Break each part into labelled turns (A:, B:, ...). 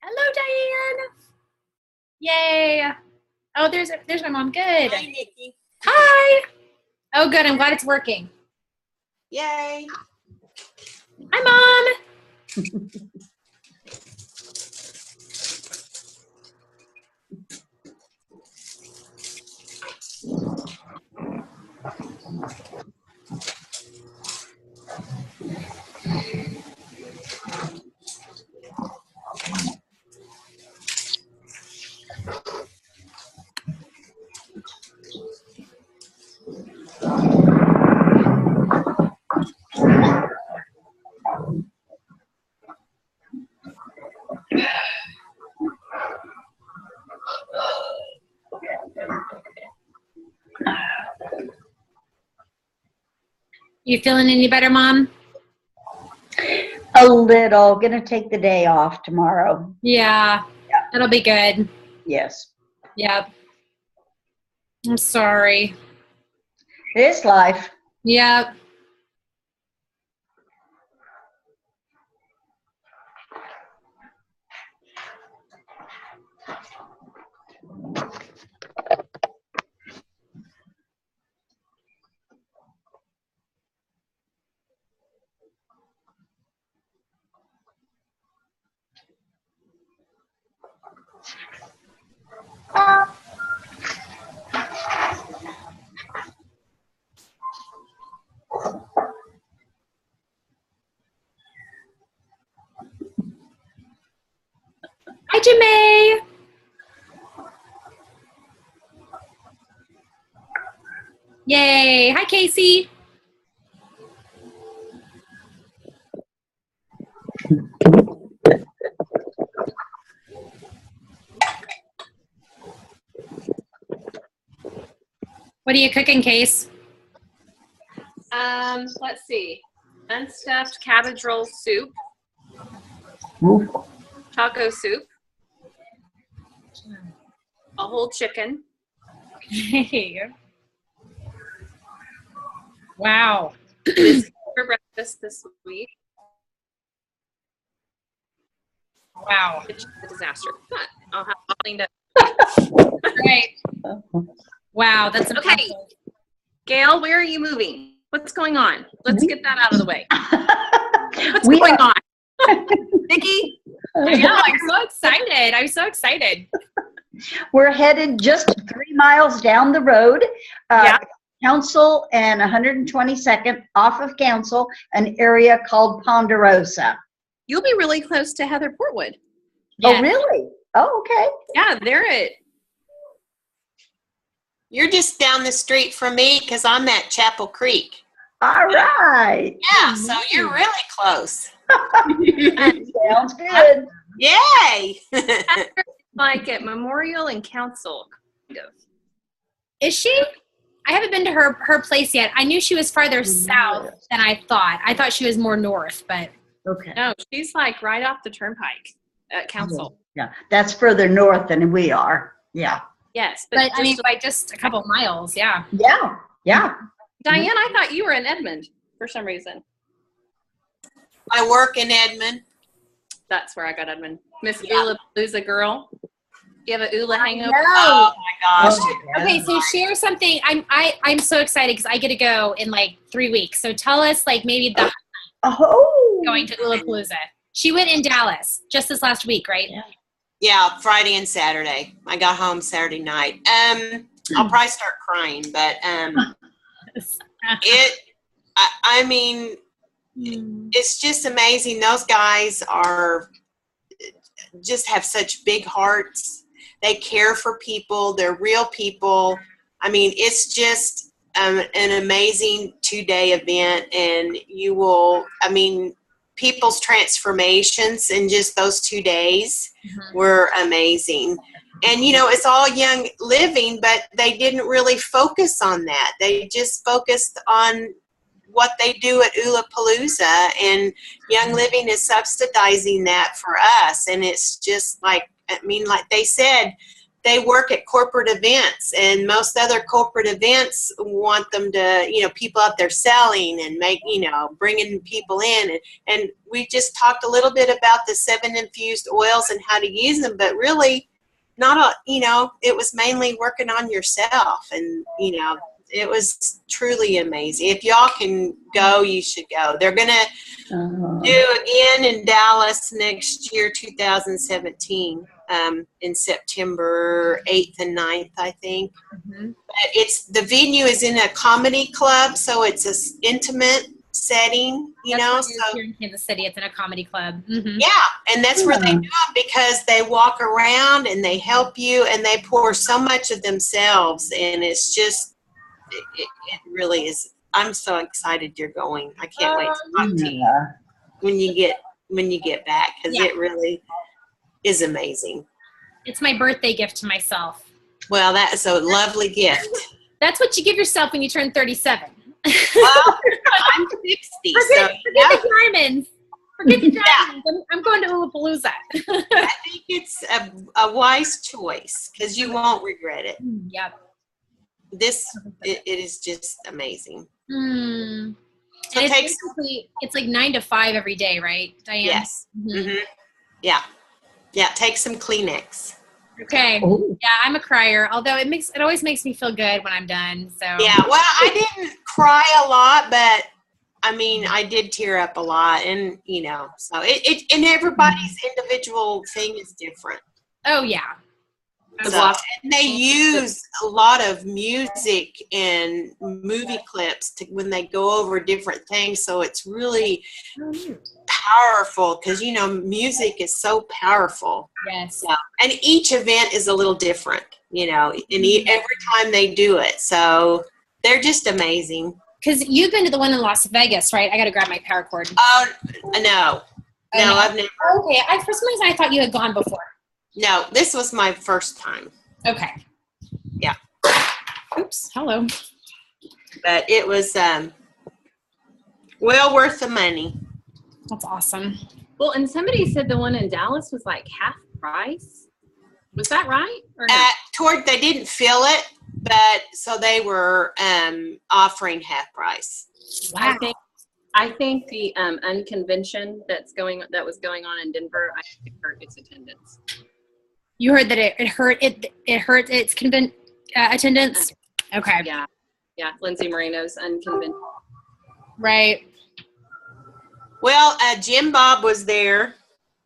A: Hello, Diane. Yay. Oh, there's my mom. Good.
B: Hi, Nikki.
A: Hi. Oh, good. I'm glad it's working.
B: Yay.
A: Hi, Mom. You feeling any better, Mom?
C: A little. Gonna take the day off tomorrow.
A: Yeah. That'll be good.
C: Yes.
A: Yep. I'm sorry.
C: It is life.
A: Yep. Hi, Jimmy. Yay. Hi, Casey. What are you cooking, Case?
D: Let's see. Unstuffed cabbage roll soup, taco soup, a whole chicken.
A: Hey. Wow.
D: For breakfast this week.
A: Wow.
D: It's a disaster, but I'll have it cleaned up.
A: Great. Wow, that's
D: Okay.
A: impressive.
D: Gail, where are you moving? What's going on? Let's get that out of the way. What's
C: We
D: going
C: are-
D: on? Nikki?
A: I know. I'm so excited. I'm so excited.
C: We're headed just 3 miles down the road.
D: Yeah.
C: Council and 122nd off of Council, an area called Ponderosa.
D: You'll be really close to Heather Portwood.
C: Oh, really? Oh, okay.
D: Yeah, they're at
B: You're just down the street from me because I'm at Chapel Creek.
C: All right.
B: Yeah, so you're really close.
C: Sounds good.
B: Yay.
D: like at Memorial and Council, kind of.
A: Is she? I haven't been to her place yet. I knew she was farther south than I thought. I thought she was more north, but
C: Okay.
D: No, she's like right off the turnpike at Council.
C: Yeah, that's further north than we are. Yeah.
D: Yes,
A: but I mean by just a couple miles. Yeah.
C: Yeah. Yeah.
D: Diane, I thought you were in Edmond for some reason.
B: I work in Edmond.
D: That's where I got Edmond. Miss Ula Palooza girl. Do you have a Ula hangover?
B: Oh my gosh.
A: Okay, so share something. I'm so excited because I get to go in like 3 weeks. So tell us like maybe the going to Ulapalooza. She went in Dallas just this last week, right?
B: Yeah, Friday and Saturday. I got home Saturday night. I'll probably start crying, but I mean, it's just amazing. Those guys just have such big hearts. They care for people. They're real people. I mean, it's just an amazing 2-day event, and you will, I mean, people's transformations in just those 2 days were amazing. And, you know, it's all Young Living, but they didn't really focus on that. They just focused on what they do at Ulapalooza, and Young Living is subsidizing that for us. And it's just like, I mean, like they said, they work at corporate events, and most other corporate events want them to, you know, people out there selling and bringing people in. And we just talked a little bit about the 7 infused oils and how to use them, but really it was mainly working on yourself. And, it was truly amazing. If y'all can go, you should go. They're going to do again in Dallas next year, 2017, in September 8th and 9th, I think. Mm-hmm. But the venue is in a comedy club, so it's an intimate setting,
A: So here in Kansas City, it's in a comedy club. Mm-hmm.
B: Yeah, and that's where they do it, because they walk around and they help you, and they pour so much of themselves, and it's just, it really is. I'm so excited you're going. I can't wait to talk to you when you get back, because it really is amazing.
A: It's my birthday gift to myself.
B: Well, that is a lovely gift.
A: That's what you give yourself when you turn 37.
B: Well, I'm 60.
A: Forget the diamonds. Forget the diamonds. I'm going to Ulapalooza.
B: I think it's a wise choice, because you won't regret it.
A: Yep.
B: It is just amazing.
A: Mm.
B: So
A: it's like 9 to 5 every day, right, Diane?
B: Yes. Mm-hmm. Mm-hmm. Yeah. Take some Kleenex.
A: Okay. Ooh. Yeah, I'm a crier. Although it always makes me feel good when I'm done. So.
B: Yeah. Well, I didn't cry a lot, but I mean, I did tear up a lot, and so it and everybody's individual thing is different.
A: Oh yeah.
B: So, and they use a lot of music and movie clips when they go over different things. So it's really powerful, because, music is so powerful.
A: Yes.
B: So, and each event is a little different, and every time they do it. So they're just amazing.
A: Because you've been to the one in Las Vegas, right? I got to grab my paracord.
B: Oh, no. No, I've never.
A: Okay. For some reason, I thought you had gone before.
B: No, this was my first time.
A: Okay.
B: Yeah.
A: Oops. Hello.
B: But it was well worth the money.
A: That's awesome.
D: Well, and somebody said the one in Dallas was like half price. Was that right? Or no?
B: They didn't fill it, but so they were offering half price.
A: Wow.
D: I think the unconvention that was going on in Denver, I think it hurt its attendance.
A: You heard that it hurt its attendance? Okay.
D: Yeah. Lindsay Moreno's unconvention.
A: Right.
B: Well, Jim Bob was there.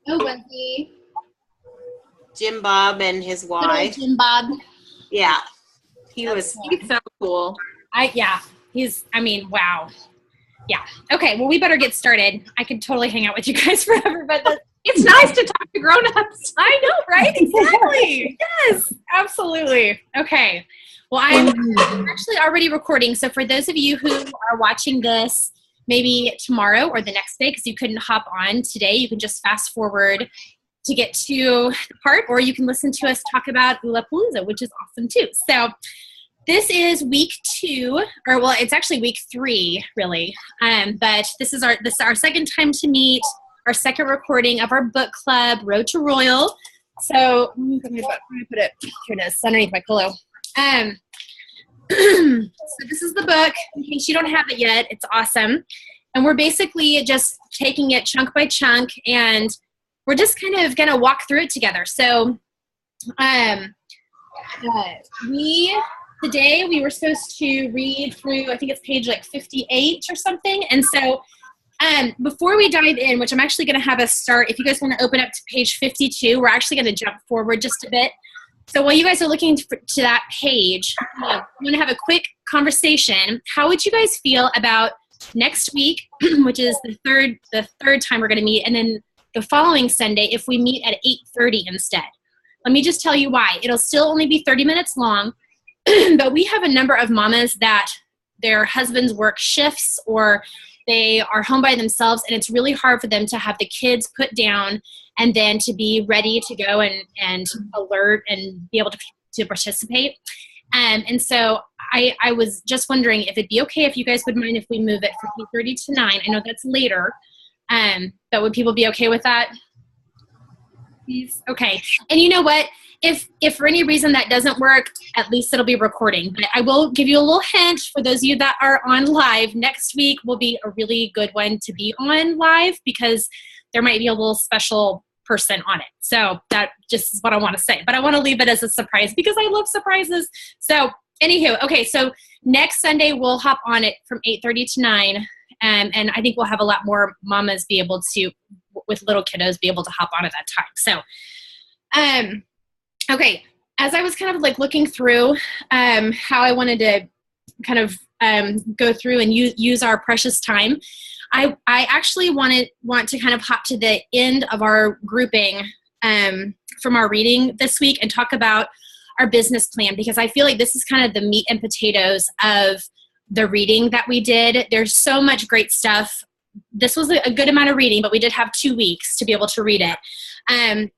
A: Oh, was he?
B: Jim Bob and his wife.
A: Jim Bob.
B: Yeah.
D: He's so cool.
A: Wow. Yeah. Okay. Well, we better get started. I could totally hang out with you guys forever, but
D: it's nice to talk to grown-ups.
A: I know, right? Exactly. Yes, absolutely. Okay. Well, I'm actually already recording. So for those of you who are watching this maybe tomorrow or the next day, because you couldn't hop on today, you can just fast forward to get to the part, or you can listen to us talk about Ulapalooza, which is awesome too. So this is week 2, or well, it's actually week 3, really. But this is our second time to meet, our second recording of our book club, Road to Royal. So let me put it. Here it is, underneath my pillow. So this is the book. In case you don't have it yet, it's awesome. And we're basically just taking it chunk by chunk, and we're just kind of gonna walk through it together. So today we were supposed to read through, I think it's page like 58 or something. And so before we dive in, which I'm actually going to have us start, if you guys want to open up to page 52, we're actually going to jump forward just a bit. So while you guys are looking to that page, I'm going to have a quick conversation. How would you guys feel about next week, which is the third time we're going to meet, and then the following Sunday if we meet at 8:30 instead? Let me just tell you why. It'll still only be 30 minutes long, but we have a number of mamas that their husbands work shifts, or they are home by themselves, and it's really hard for them to have the kids put down and then to be ready to go and alert and be able to participate. And so I was just wondering if it'd be okay if you guys would mind if we move it from 8:30 to 9. I know that's later, but would people be okay with that? Please? Okay. And you know what? if for any reason that doesn't work, at least it'll be recording. But I will give you a little hint for those of you that are on live. Next week will be a really good one to be on live because there might be a little special person on it. So that just is what I want to say. But I want to leave it as a surprise because I love surprises. So anywho, okay, so next Sunday we'll hop on it from 8:30 to 9. And I think we'll have a lot more mamas be able to, with little kiddos, be able to hop on at that time. So, okay, as I was kind of like looking through how I wanted to kind of go through and use our precious time, I actually want to kind of hop to the end of our grouping from our reading this week and talk about our business plan, because I feel like this is kind of the meat and potatoes of the reading that we did. There's so much great stuff. This was a good amount of reading, but we did have 2 weeks to be able to read it.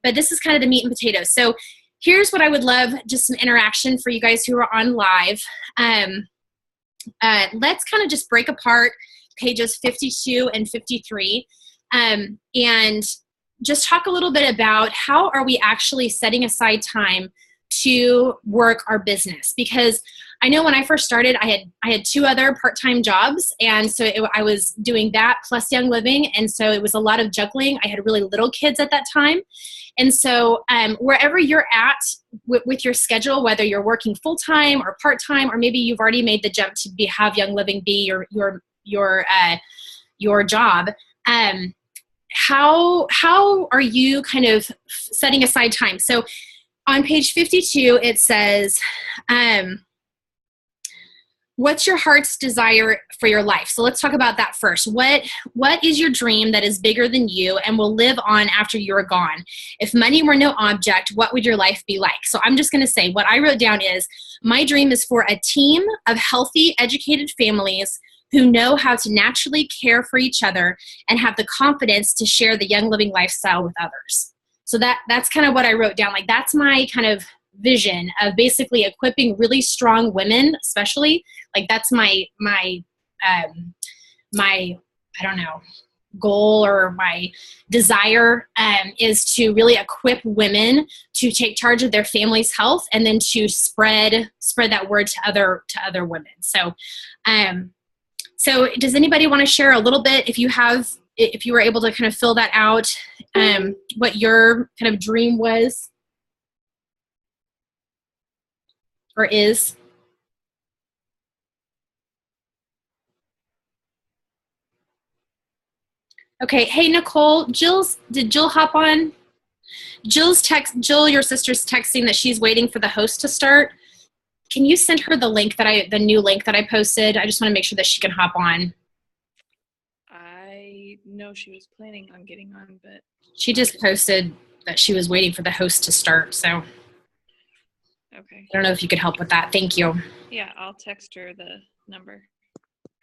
A: But this is kind of the meat and potatoes. So here's what I would love, just some interaction for you guys who are on live. Let's kind of just break apart pages 52 and 53 and just talk a little bit about how are we actually setting aside time to work our business. Because I know when I first started, I had 2 other part-time jobs, and so I was doing that plus Young Living, and so it was a lot of juggling. I had really little kids at that time, and so wherever you're at with your schedule, whether you're working full-time or part-time, or maybe you've already made the jump to have Young Living be your job, how are you kind of setting aside time? So on page 52, it says, what's your heart's desire for your life? So let's talk about that first. What is your dream that is bigger than you and will live on after you're gone? If money were no object, what would your life be like? So I'm just going to say what I wrote down is, my dream is for a team of healthy, educated families who know how to naturally care for each other and have the confidence to share the Young Living lifestyle with others. So that's kind of what I wrote down. Like, that's my kind of vision of basically equipping really strong women, especially. Like, that's my I don't know, goal or my desire is to really equip women to take charge of their family's health and then to spread that word to other women. So so does anybody want to share a little bit, if you were able to kind of fill that out, what your kind of dream was or is? Okay. Hey, Nicole, did Jill hop on? Jill, your sister's texting that she's waiting for the host to start. Can you send her the new link that I posted? I just want to make sure that she can hop on.
E: I know she was planning on getting on, but
A: she just posted that she was waiting for the host to start. So
E: okay.
A: I don't know if you could help with that. Thank you.
E: Yeah, I'll text her the number.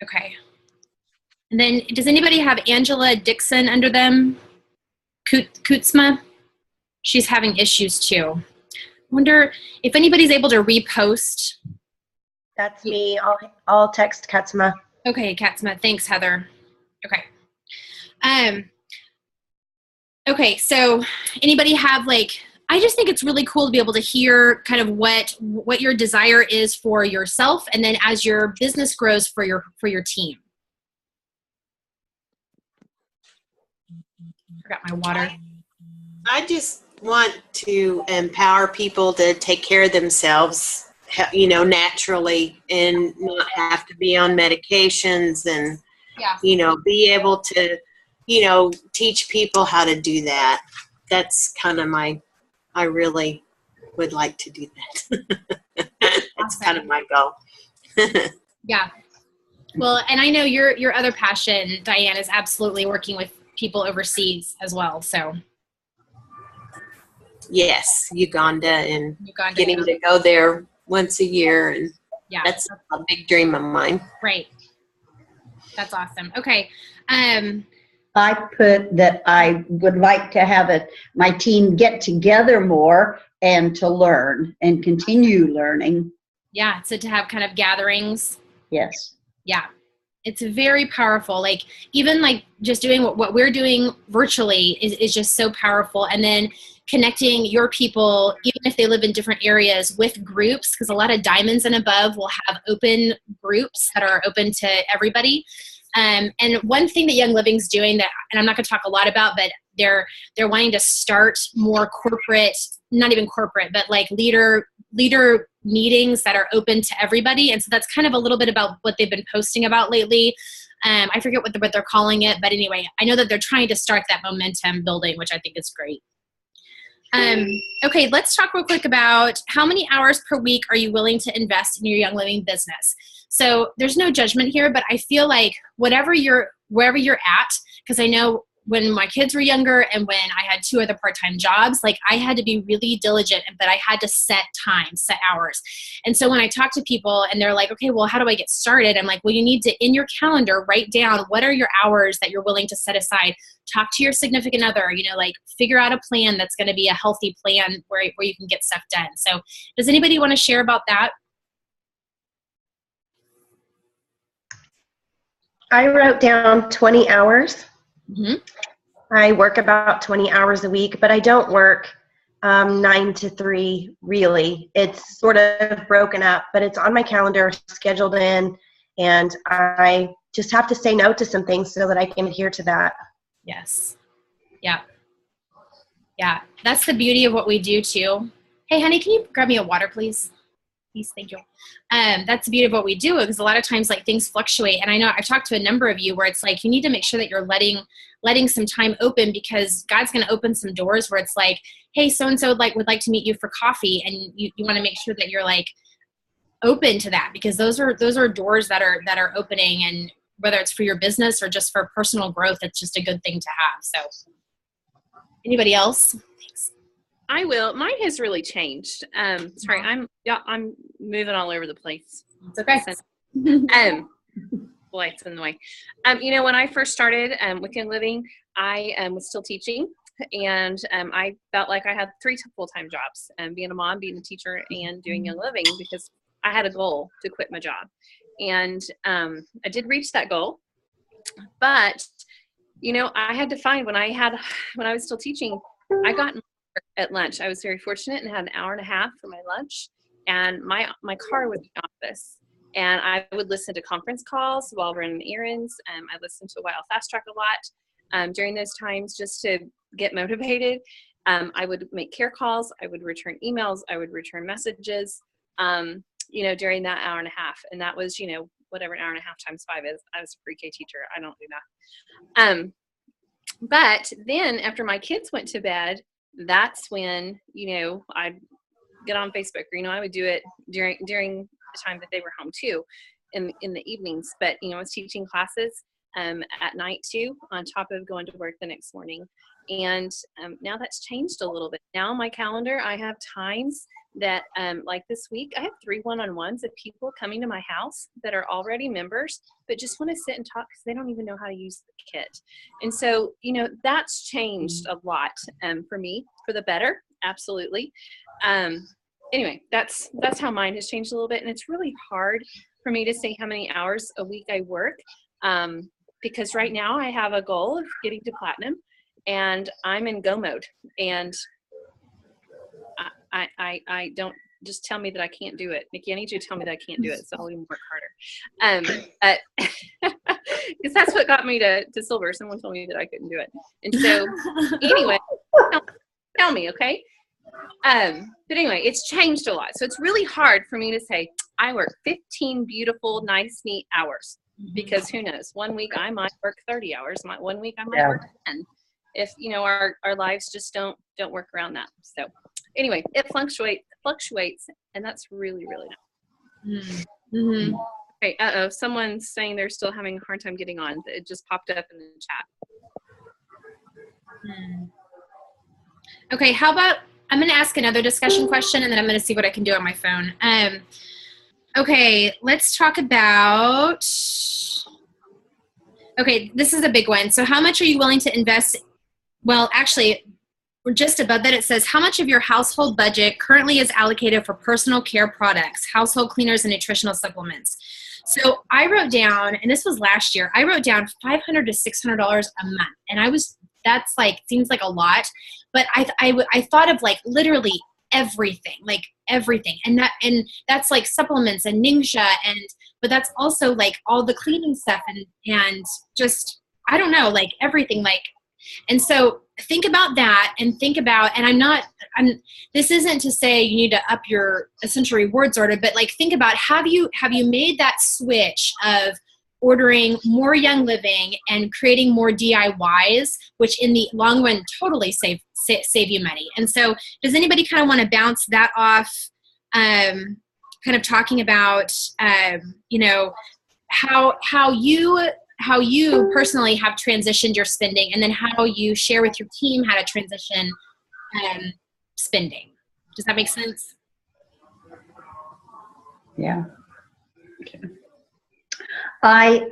A: Okay. And then does anybody have Angela Dixon under them? Kutzma? She's having issues too. I wonder if anybody's able to repost.
F: That's me. I'll text Katzma.
A: Okay, Katzma. Thanks, Heather. Okay. Okay, so anybody have I just think it's really cool to be able to hear kind of what your desire is for yourself, and then as your business grows for your team. Forgot my water.
B: I just want to empower people to take care of themselves, naturally, and not have to be on medications, and be able to, teach people how to do that. That's kind of I really would like to do that. That's kind of my goal.
A: Yeah. Well, and I know your other passion, Diane, is absolutely working with people overseas as well. So.
B: Yes, Uganda, and getting to go there once a year, and that's a big dream of mine.
A: Right. That's awesome. Okay.
C: I put that I would like to have my team get together more and to learn and continue learning.
A: Yeah, so to have kind of gatherings.
C: Yes.
A: Yeah. It's very powerful. Even just doing what we're doing virtually is just so powerful. And then connecting your people, even if they live in different areas, with groups, because a lot of diamonds and above will have open groups that are open to everybody. And one thing that Young Living's doing that, and I'm not going to talk a lot about, but they're wanting to start more corporate, not even corporate, but like leader meetings that are open to everybody. And so that's kind of a little bit about what they've been posting about lately. I forget what they're calling it, but anyway, I know that they're trying to start that momentum building, which I think is great. Okay, let's talk real quick about how many hours per week are you willing to invest in your Young Living business? So there's no judgment here, but I feel like wherever you're at, because I know when my kids were younger and when I had 2 other part-time jobs, like I had to be really diligent, but I had to set time, set hours. And so when I talk to people and they're like, okay, well, how do I get started? I'm like, well, you need to, in your calendar, write down what are your hours that you're willing to set aside. Talk to your significant other, like figure out a plan that's going to be a healthy plan where you can get stuff done. So does anybody want to share about that?
F: I wrote down 20 hours.
A: Mm-hmm.
F: I work about 20 hours a week, but I don't work 9 to 3, really. It's sort of broken up, but it's on my calendar, scheduled in, and I just have to say no to some things so that I can adhere to that.
A: Yes. Yeah. Yeah. That's the beauty of what we do too. Hey, honey, can you grab me a water, please? Please, thank you. That's the beauty of what we do, because a lot of times like things fluctuate. And I know I've talked to a number of you where it's like, you need to make sure that you're letting some time open, because God's going to open some doors where it's like, hey, so-and-so would like to meet you for coffee. And you want to make sure that you're like open to that, because those are doors that are opening, and whether it's for your business or just for personal growth, it's just a good thing to have. So anybody else? Thanks.
D: I will. Mine has really changed. Sorry, I'm moving all over the place.
A: It's okay.
D: Boy, it's in the way. When I first started with Young Living, I was still teaching, and I felt like I had 3 full-time jobs, being a mom, being a teacher, and doing Young Living, because I had a goal to quit my job. And I did reach that goal, but I had to find when I was still teaching, I got at lunch. I was very fortunate and had an hour and a half for my lunch, and my car was in the office, and I would listen to conference calls while running errands. I listened to Wild Fast Track a lot during those times just to get motivated. I would make care calls. I would return emails. I would return messages. During that hour and a half. And that was, whatever an hour and a half times 5 is. I was a pre-K teacher. I don't do that. But then after my kids went to bed, that's when, I'd get on Facebook, or, I would do it during the time that they were home too, in the evenings. But, I was teaching classes at night too, on top of going to work the next morning. And now that's changed a little bit. Now on my calendar, I have times that, like this week, I have 3 one-on-ones of people coming to my house that are already members, but just want to sit and talk because they don't even know how to use the kit. And so, that's changed a lot for me, for the better, absolutely. Anyway, that's how mine has changed a little bit. And it's really hard for me to say how many hours a week I work, because right now I have a goal of getting to platinum, and I'm in go mode. And I don't just tell me that I can't do it. Nikki, I need you to tell me that I can't do it, so I'll even work harder. Because that's what got me to silver. Someone told me that I couldn't do it. And so anyway, tell me, okay? But anyway, it's changed a lot. So it's really hard for me to say, I work 15 beautiful, nice, neat hours. Because who knows? One week I might work 30 hours. One week I might work 10. If, our lives just don't work around that. So anyway, it fluctuates, and that's really, really nice.
A: Mm-hmm.
D: Okay, someone's saying they're still having a hard time getting on. It just popped up in the chat.
A: Okay, how about, I'm going to ask another discussion question, and then I'm going to see what I can do on my phone. Okay, let's talk about, okay, this is a big one. So how much are you willing to invest? Well, actually, just above that, it says, how much of your household budget currently is allocated for personal care products, household cleaners, and nutritional supplements? So I wrote down, and this was last year, I wrote down $500 to $600 a month. And I was that's like, seems like a lot, but I thought of like literally everything, and that's like supplements and Ningxia, but that's also like all the cleaning stuff and just, I don't know, like everything, like, and so think about that and this isn't to say you need to up your essential rewards order, but like think about, have you made that switch of ordering more Young Living and creating more DIYs, which in the long run totally save you money. And so does anybody kind of want to bounce that off, kind of talking about, you know, how you personally have transitioned your spending, and then how you share with your team how to transition spending. Does that make sense?
C: Yeah. Okay. I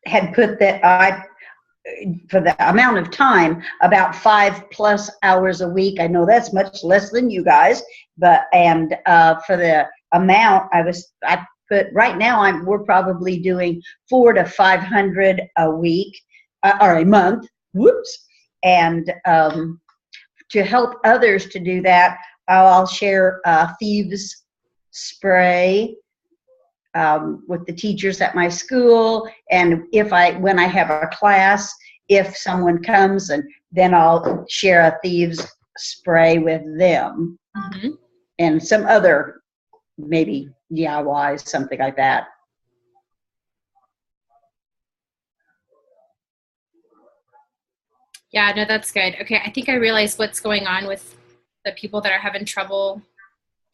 C: had put that for the amount of time, about 5+ hours a week. I know that's much less than you guys, but for the amount I put right now, we're probably doing 400 to 500 a week or a month. Whoops! And to help others to do that, I'll share Thieves Spray with the teachers at my school, and when I have a class, if someone comes, and then I'll share a Thieves Spray with them, and some other maybe DIYs, something like that.
A: Yeah, no, that's good. Okay, I think I realized what's going on with the people that are having trouble.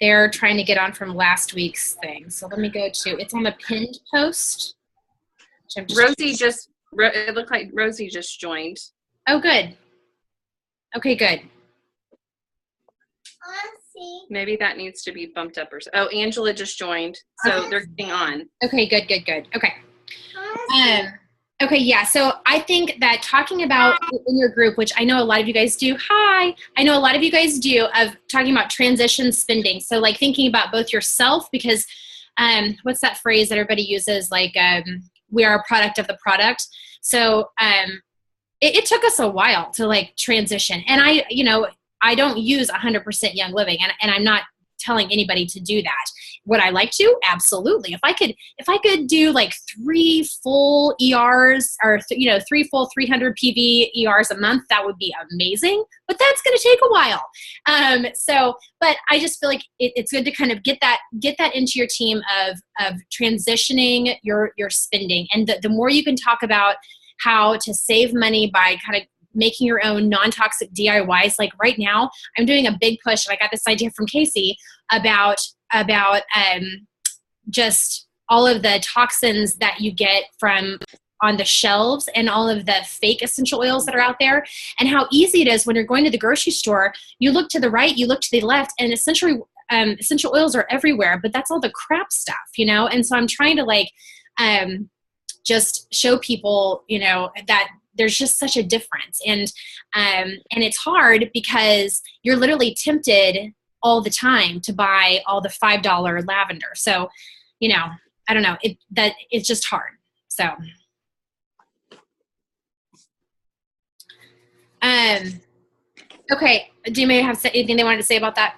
A: They're trying to get on from last week's thing. So let me go to, it's on the pinned post.
D: It looked like Rosie just joined.
A: Oh, good. Okay, good.
D: Maybe that needs to be bumped up oh, Angela just joined. So they're getting on.
A: Okay, good. Okay. Okay, yeah. So I think that talking about in your group, which I know a lot of you guys do, of talking about transition spending. So like thinking about both yourself, because what's that phrase that everybody uses? Like, we are a product of the product. So it took us a while to like transition. And I don't use 100% Young Living, and I'm not telling anybody to do that. Would I like to? Absolutely. If I could do like 3 full ERs or 3 full 300 PV ERs a month, that would be amazing. But that's going to take a while. But I just feel like it's good to kind of get that into your team of transitioning your spending, and the more you can talk about how to save money by kind of making your own non-toxic DIYs. Like right now, I'm doing a big push, and I got this idea from Casey about just all of the toxins that you get from on the shelves and all of the fake essential oils that are out there, and how easy it is when you're going to the grocery store. You look to the right, you look to the left, and essentially essential oils are everywhere, but that's all the crap stuff, And so I'm trying to just show people, that there's just such a difference. And it's hard because you're literally tempted all the time to buy all the $5 lavender. So, I don't know, it's just hard. So, okay. Do you maybe have anything they wanted to say about that?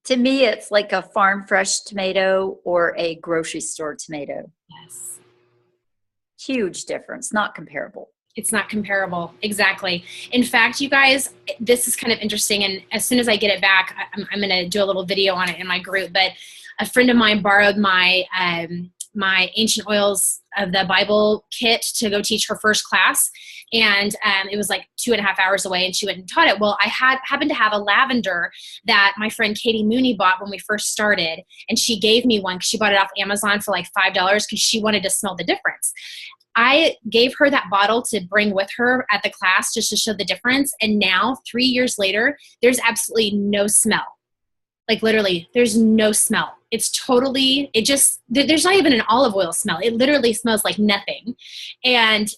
G: To me, it's like a farm fresh tomato or a grocery store tomato.
A: Yes.
G: Huge difference, not comparable.
A: It's not comparable. Exactly. In fact, you guys, this is kind of interesting. And as soon as I get it back, I'm going to do a little video on it in my group. But a friend of mine borrowed my Ancient Oils of the Bible kit to go teach her first class. And it was like 2.5 hours away, and she went and taught it. Well, I happened to have a lavender that my friend Katie Mooney bought when we first started. And she gave me one because she bought it off Amazon for like $5 because she wanted to smell the difference. I gave her that bottle to bring with her at the class just to show the difference. And now, 3 years later, there's absolutely no smell. Like literally, there's no smell. It's totally, there's not even an olive oil smell. It literally smells like nothing. And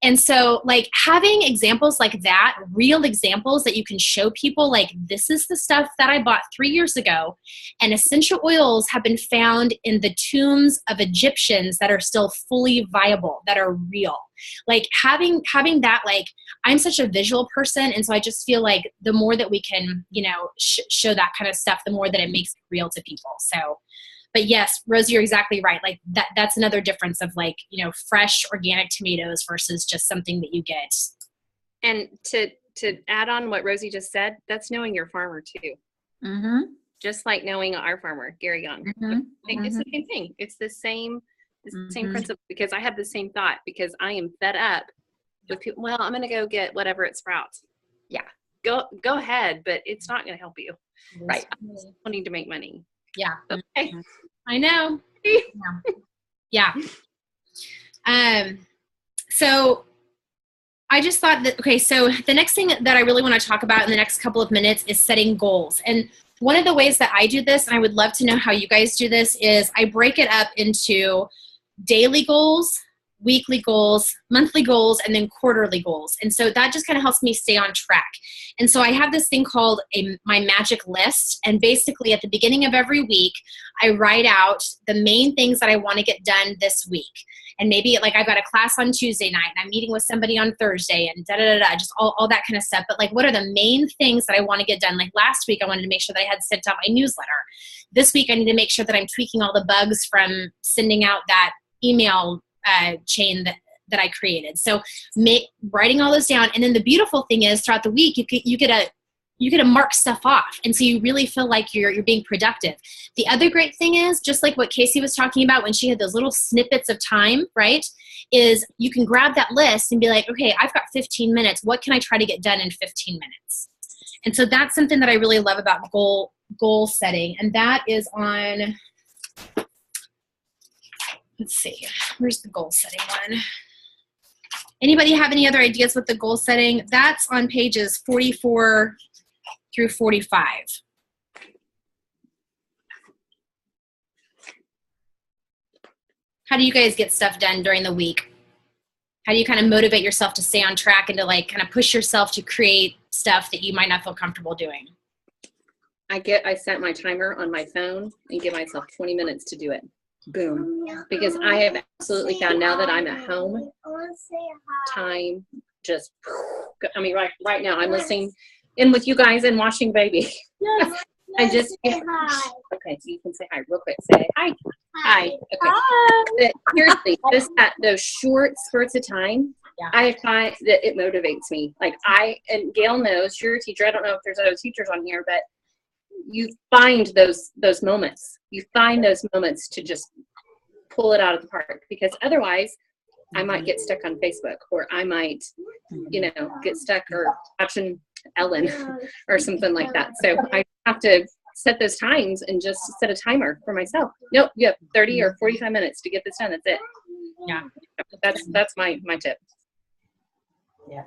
A: And so like having examples like that, real examples that you can show people, like this is the stuff that I bought 3 years ago, and essential oils have been found in the tombs of Egyptians that are still fully viable, that are real. Like having that, like I'm such a visual person, and so I just feel like the more that we can, you know, show that kind of stuff, the more that it makes it real to people. So, but yes, Rosie, you're exactly right. Like that's another difference of like, you know, fresh organic tomatoes versus just something that you get.
D: And to add on what Rosie just said, that's knowing your farmer too.
G: Mm-hmm.
D: Just like knowing our farmer, Gary Young.
G: Mm-hmm.
D: It's the same thing. It's the same
G: Mm-hmm.
D: principle, because I have the same thought, because I am fed up with people. Well, I'm going to go get whatever at Sprouts.
G: Yeah.
D: Go ahead, but it's not going to help you.
G: Right.
D: I still need to make money.
A: Yeah.
D: Okay.
A: I know. Yeah. So I just thought that, okay, so the next thing that I really want to talk about in the next couple of minutes is setting goals. And one of the ways that I do this, and I would love to know how you guys do this, is I break it up into daily goals, weekly goals, monthly goals, and then quarterly goals. And so that just kind of helps me stay on track. And so I have this thing called my magic list. And basically at the beginning of every week, I write out the main things that I want to get done this week. And maybe like I've got a class on Tuesday night and I'm meeting with somebody on Thursday and just all that kind of stuff. But like, what are the main things that I want to get done? Like last week, I wanted to make sure that I had sent out my newsletter. This week, I need to make sure that I'm tweaking all the bugs from sending out that email chain that I created. So writing all those down. And then the beautiful thing is throughout the week, you get to mark stuff off. And so you really feel like you're being productive. The other great thing is, just like what Casey was talking about when she had those little snippets of time, right, is you can grab that list and be like, okay, I've got 15 minutes. What can I try to get done in 15 minutes? And so that's something that I really love about goal setting. And that is on, let's see, where's the goal setting one? Anybody have any other ideas with the goal setting? That's on pages 44 through 45. How do you guys get stuff done during the week? How do you kind of motivate yourself to stay on track and to like kind of push yourself to create stuff that you might not feel comfortable doing?
D: I set my timer on my phone and give myself 20 minutes to do it. Boom. Because I have absolutely found, now that I'm at home, time just, I mean, right now I'm listening in with you guys and watching baby.
H: Yes.
D: I just, okay, so you can say hi real quick. Say hi. Hi. Okay. But seriously, just those short spurts of time,
A: Yeah.
D: I find that it motivates me. Like and Gail knows, you're a teacher. I don't know if there's other teachers on here, but you find those moments. You find those moments to just pull it out of the park, because otherwise I might get stuck on Facebook, or I might, get stuck or watching Ellen or something like that. So I have to set those times and just set a timer for myself. Nope, you have 30 or 45 minutes to get this done. That's it.
A: Yeah.
D: That's my tip.
C: Yeah.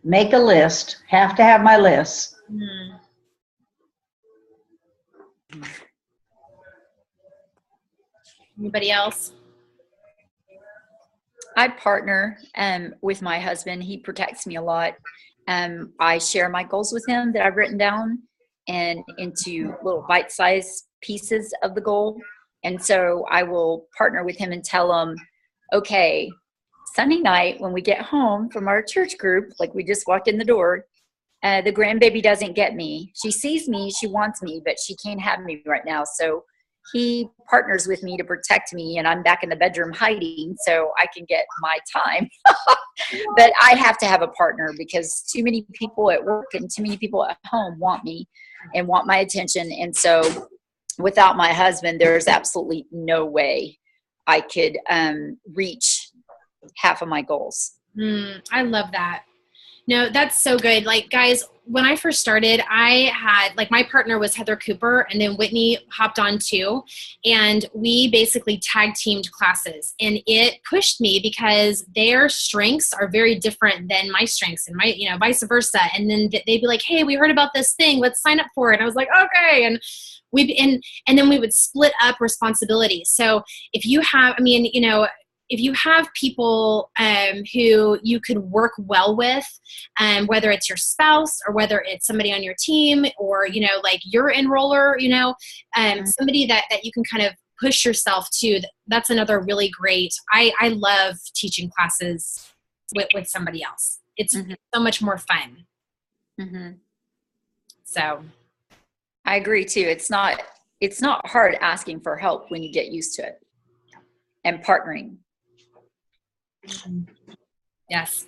C: Make a list. Have to have my list.
A: Mm. Anybody else?
G: I partner with my husband. He protects me a lot. I share my goals with him that I've written down and into little bite-sized pieces of the goal. And so I will partner with him and tell him, okay, Sunday night when we get home from our church group, like we just walked in the door, the grandbaby doesn't get me. She sees me, she wants me, but she can't have me right now. So he partners with me to protect me, and I'm back in the bedroom hiding so I can get my time. But I have to have a partner, because too many people at work and too many people at home want me and want my attention. And so without my husband, there's absolutely no way I could reach half of my goals.
A: I love that. No, that's so good. Like, guys, when I first started, I had, like, my partner was Heather Cooper, and then Whitney hopped on too. And we basically tag teamed classes, and it pushed me because their strengths are very different than my strengths, and my, vice versa. And then they'd be like, hey, we heard about this thing, let's sign up for it. And I was like, okay. And and then we would split up responsibilities. So if you have, if you have people who you could work well with, whether it's your spouse or whether it's somebody on your team or, you know, like your enroller, you know, somebody that you can kind of push yourself to, that's another really great. I love teaching classes with somebody else. It's so much more fun. So
G: I agree too. It's not hard asking for help when you get used to it and partnering.
A: Yes.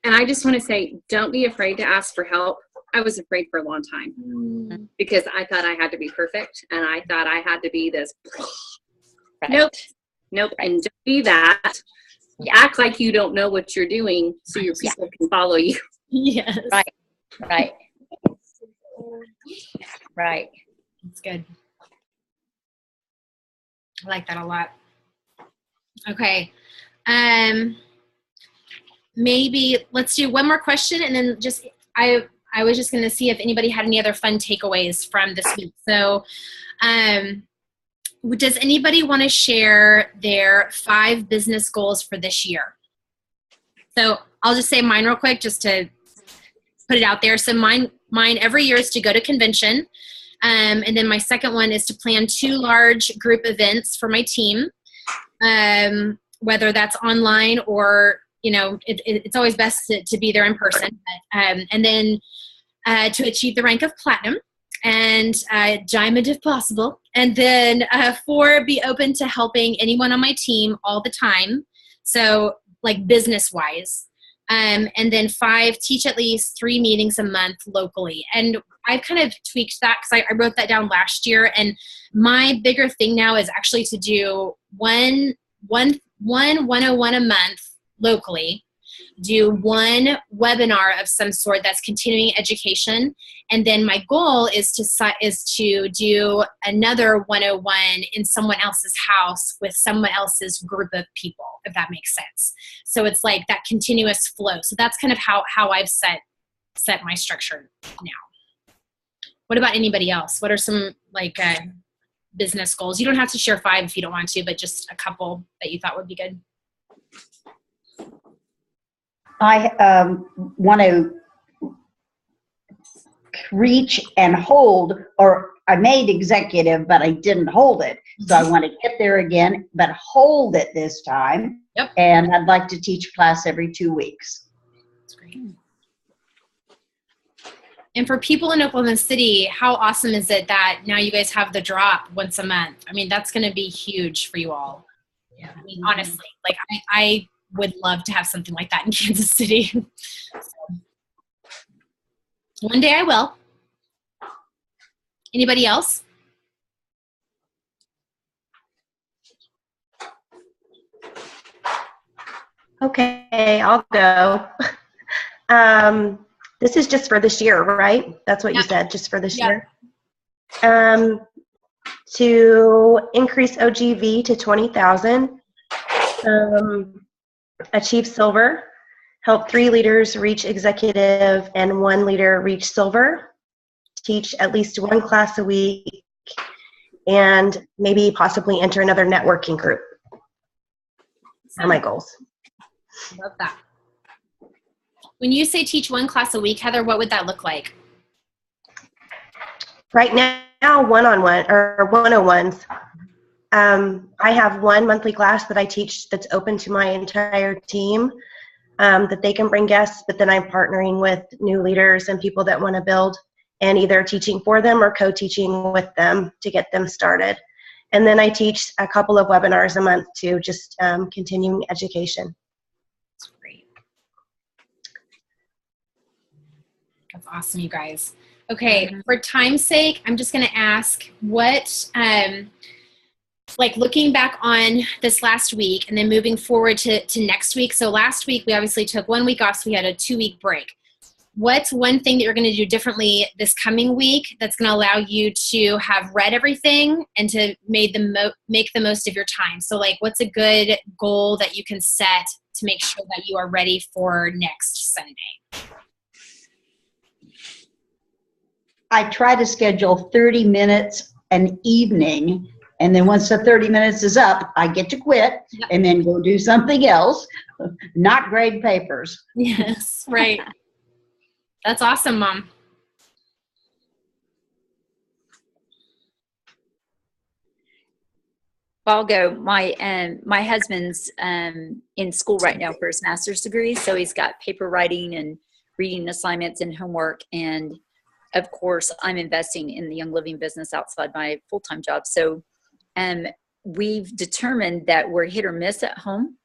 D: And I just want to say, don't be afraid to ask for help. I was afraid for a long time because I thought I had to be perfect and I thought I had to be this.
G: Right.
D: Nope. And don't be that. Act like you don't know what you're doing so your people can follow you.
A: Yes.
G: Right.
A: That's good. I like that a lot. Okay. Maybe let's do one more question and then just, I was just going to see if anybody had any other fun takeaways from this week. So, does anybody want to share their 5 business goals for this year? So I'll just say mine real quick, just to put it out there. So mine every year is to go to convention. And then my second one is to plan 2 large group events for my team. Whether that's online or, you know, it's always best to be there in person. And then to achieve the rank of platinum and diamond if possible. And then 4, be open to helping anyone on my team all the time. So like business wise. And then 5, teach at least 3 meetings a month locally. And I've kind of tweaked that because I wrote that down last year. And my bigger thing now is actually to do one 101 a month locally, do 1 webinar of some sort that's continuing education, and then my goal is to do another 101 in someone else's house with someone else's group of people, if that makes sense. So it's like that continuous flow. So that's kind of how I've set my structure now. What about anybody else? What are some like business goals? You don't have to share 5 if you don't want to, but just a couple that you thought would be good.
C: I want to reach and hold, or I made executive, but I didn't hold it. So I want to get there again, but hold it this time.
A: Yep.
C: And I'd like to teach class every 2 weeks.
A: That's great. And for people in Oklahoma City, how awesome is it that now you guys have the drop once a month? I mean, that's going to be huge for you all. Yeah. I mean, honestly, like I would love to have something like that in Kansas City. So, one day I will. Anybody else?
F: Okay, I'll go. This is just for this year, right? That's what you said, just for this year. To increase OGV to 20,000, achieve silver, help 3 leaders reach executive and 1 leader reach silver, teach at least 1 class a week, and maybe possibly enter another networking group are my goals.
A: Love that. When you say teach 1 class a week, Heather, what would that look like?
F: Right now, one-on-one or 101s. I have 1 monthly class that I teach that's open to my entire team, that they can bring guests, but then I'm partnering with new leaders and people that want to build and either teaching for them or co-teaching with them to get them started. And then I teach a couple of webinars a month too, just continuing education.
A: That's great. That's awesome, you guys. Okay, for time's sake, I'm just going to ask what, like looking back on this last week and then moving forward to next week. So last week, we obviously took 1 week off, so we had a 2-week break. What's one thing that you're going to do differently this coming week that's going to allow you to have read everything and to make the most of your time? So like, what's a good goal that you can set to make sure that you are ready for next Sunday?
C: I try to schedule 30 minutes an evening And then once the 30 minutes is up, I get to quit and then go do something else, not grade papers.
A: Yes, right. That's awesome, Mom.
G: I'll go. My husband's in school right now for his master's degree, so he's got paper writing and reading assignments and homework. And of course, I'm investing in the Young Living business outside my full-time job. So we've determined that we're hit or miss at home,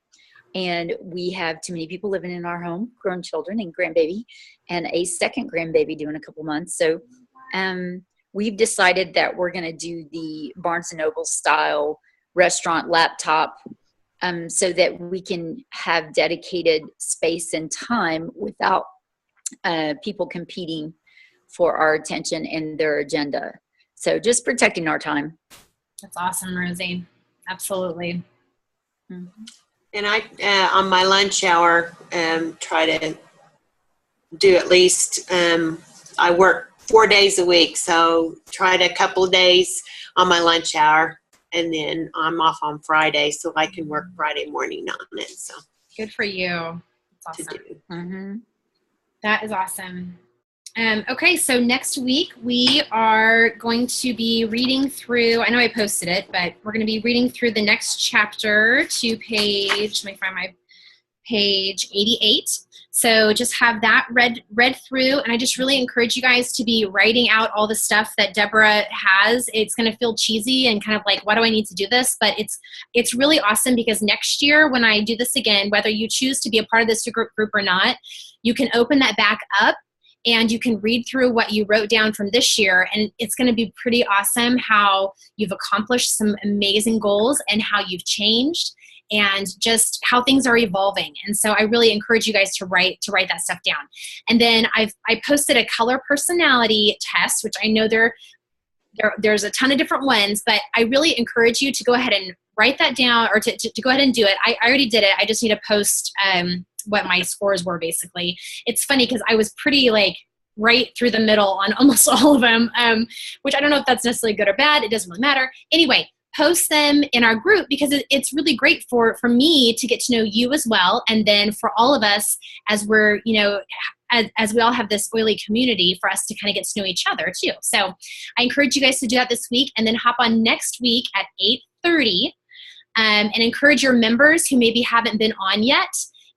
G: and we have too many people living in our home, grown children and grandbaby, and a second grandbaby due in a couple months. So we've decided that we're going to do the Barnes & Noble style restaurant laptop, so that we can have dedicated space and time without people competing for our attention and their agenda. So just protecting our time.
A: That's awesome, Rosie. Absolutely.
G: Mm-hmm.
B: And I, on my lunch hour, try to do at least, I work 4 days a week, so try to a couple of days on my lunch hour, and then I'm off on Friday, so I can work Friday morning on it. So
A: Good for you. That's awesome.
G: Mm-hmm.
A: That is awesome. Okay, so next week we are going to be reading through, I know I posted it, but we're going to be reading through the next chapter to page, let me find my page 88. So just have that read through, and I just really encourage you guys to be writing out all the stuff that Deborah has. It's going to feel cheesy and kind of like, why do I need to do this? But it's really awesome, because next year when I do this again, whether you choose to be a part of this group or not, you can open that back up and you can read through what you wrote down from this year, and it's going to be pretty awesome how you've accomplished some amazing goals and how you've changed and just how things are evolving. And so I really encourage you guys to write that stuff down. And then I posted a color personality test, which I know there's a ton of different ones, but I really encourage you to go ahead and write that down, or to go ahead and do it. I already did it. I just need to post what my scores were, basically. It's funny because I was pretty like right through the middle on almost all of them, which I don't know if that's necessarily good or bad. It doesn't really matter. Anyway, post them in our group, because it's really great for me to get to know you as well. And then for all of us, as we're, as we all have this oily community, for us to kind of get to know each other too. So I encourage you guys to do that this week, and then hop on next week at 8:30, and encourage your members who maybe haven't been on yet,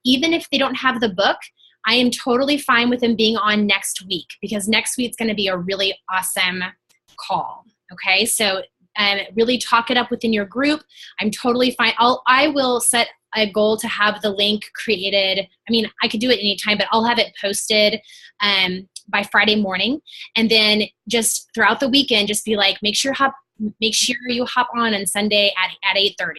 A: even if they don't have the book. I am totally fine with them being on next week, because next week's going to be a really awesome call. Okay, so really talk it up within your group. I'm totally fine. I will set a goal to have the link created. I mean, I could do it anytime, but I'll have it posted by Friday morning. And then just throughout the weekend, just be like, make sure you hop on Sunday at 8:30,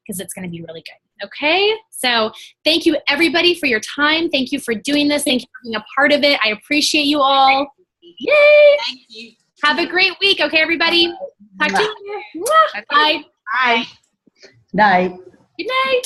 A: because it's going to be really good. Okay, so thank you everybody for your time. Thank you for doing this. Thank you for being a part of it. I appreciate you all. Yay!
B: thank you.
A: Have a great week. Okay, everybody. Talk to you later. Bye.
B: Bye.
C: Night.
A: Good night.